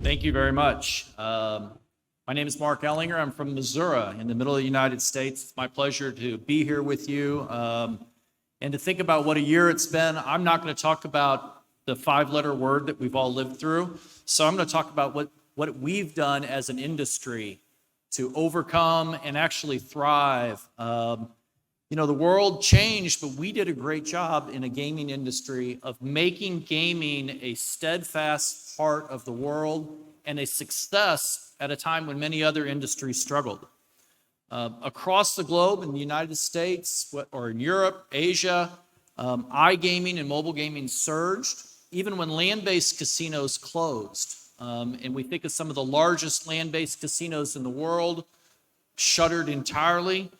Thank you very much. My name is Marc Ellinger. I'm from Missouri in the middle of the United States. It's my pleasure to be here with you and to think about what a year it's been. I'm not going to talk about the five-letter word that we've all lived through. So I'm going to talk about what we've done as an industry to overcome and actually thrive. The world changed, but we did a great job in a gaming industry of making gaming a steadfast part of the world and a success at a time when many other industries struggled. Across the globe, in the United States or in Europe, Asia, iGaming and mobile gaming surged, even when land-based casinos closed. And we think of some of the largest land-based casinos in the world shuttered entirely,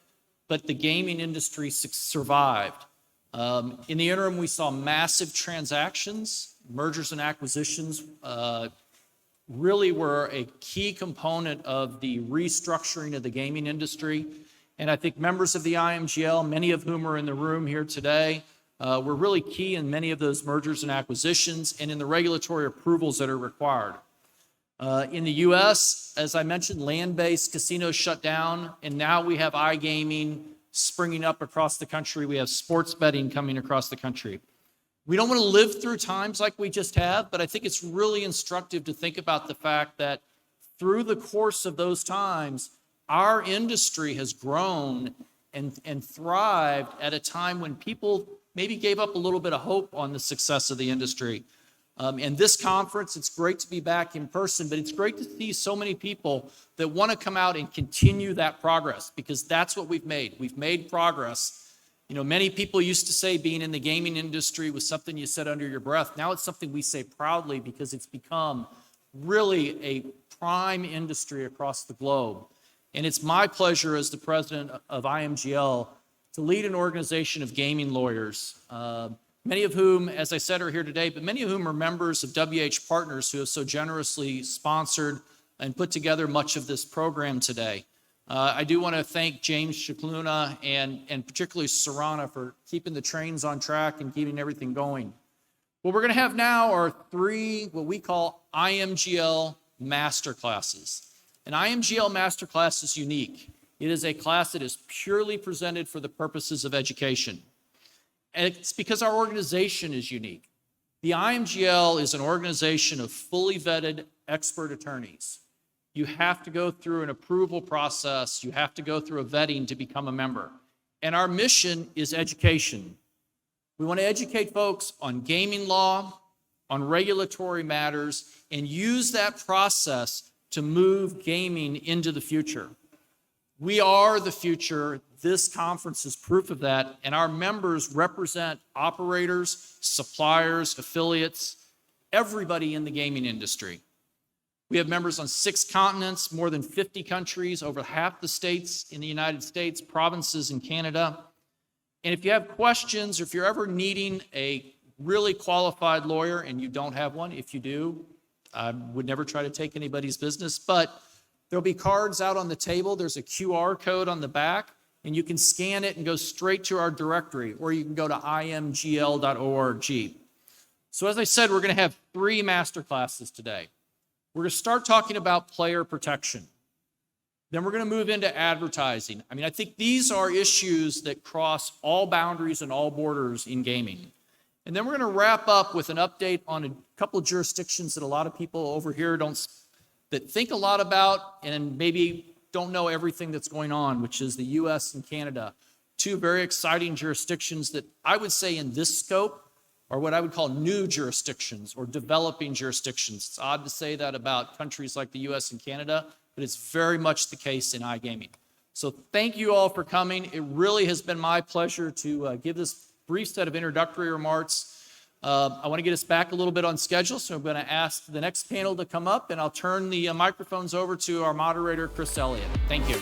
but the gaming industry survived. In the interim, we saw massive transactions. Mergers and acquisitions really were a key component of the restructuring of the gaming industry. And I think members of the IMGL, many of whom are in the room here today, were really key in many of those mergers and acquisitions and in the regulatory approvals that are required. In the U.S., as I mentioned, land-based casinos shut down, and now we have iGaming springing up across the country. We have sports betting coming across the country. We don't want to live through times like we just have, but I think it's really instructive to think about the fact that through the course of those times, our industry has grown and thrived at a time when people maybe gave up a little bit of hope on the success of the industry. And this conference, it's great to be back in person, but it's great to see so many people that want to come out and continue that progress, because that's what we've made. We've made progress. Many people used to say being in the gaming industry was something you said under your breath. Now it's something we say proudly because it's become really a prime industry across the globe. And it's my pleasure as the president of IMGL to lead an organization of gaming lawyers, many of whom, as I said, are here today, but many of whom are members of WH Partners, who have so generously sponsored and put together much of this program today. I do want to thank James Cicluna and particularly Serrana for keeping the trains on track and keeping everything going. What we're going to have now are three what we call IMGL Masterclasses. An IMGL Masterclass is unique. It is a class that is purely presented for the purposes of education. And it's because our organization is unique. The IMGL is an organization of fully vetted expert attorneys. You have to go through an approval process. You have to go through a vetting to become a member. And our mission is education. We want to educate folks on gaming law, on regulatory matters, and use that process to move gaming into the future. We are the future. This conference is proof of that, and our members represent operators, suppliers, affiliates, everybody in the gaming industry. We have members on 6 continents, more than 50 countries, over half the states in the United States, provinces in Canada. And if you have questions, or if you're ever needing a really qualified lawyer and you don't have one, if you do, I would never try to take anybody's business, but there'll be cards out on the table. There's a QR code on the back, and you can scan it and go straight to our directory, or you can go to imgl.org. So as I said, we're going to have 3 master classes today. We're going to start talking about player protection. Then we're going to move into advertising. I think these are issues that cross all boundaries and all borders in gaming. And then we're going to wrap up with an update on a couple of jurisdictions that a lot of people over here that think a lot about and maybe don't know everything that's going on, which is the US and Canada. 2 very exciting jurisdictions that I would say in this scope are what I would call new jurisdictions or developing jurisdictions. It's odd to say that about countries like the US and Canada, but it's very much the case in iGaming. So thank you all for coming. It really has been my pleasure to give this brief set of introductory remarks. I want to get us back a little bit on schedule, so I'm going to ask the next panel to come up, and I'll turn the microphones over to our moderator, Chris Elliott. Thank you.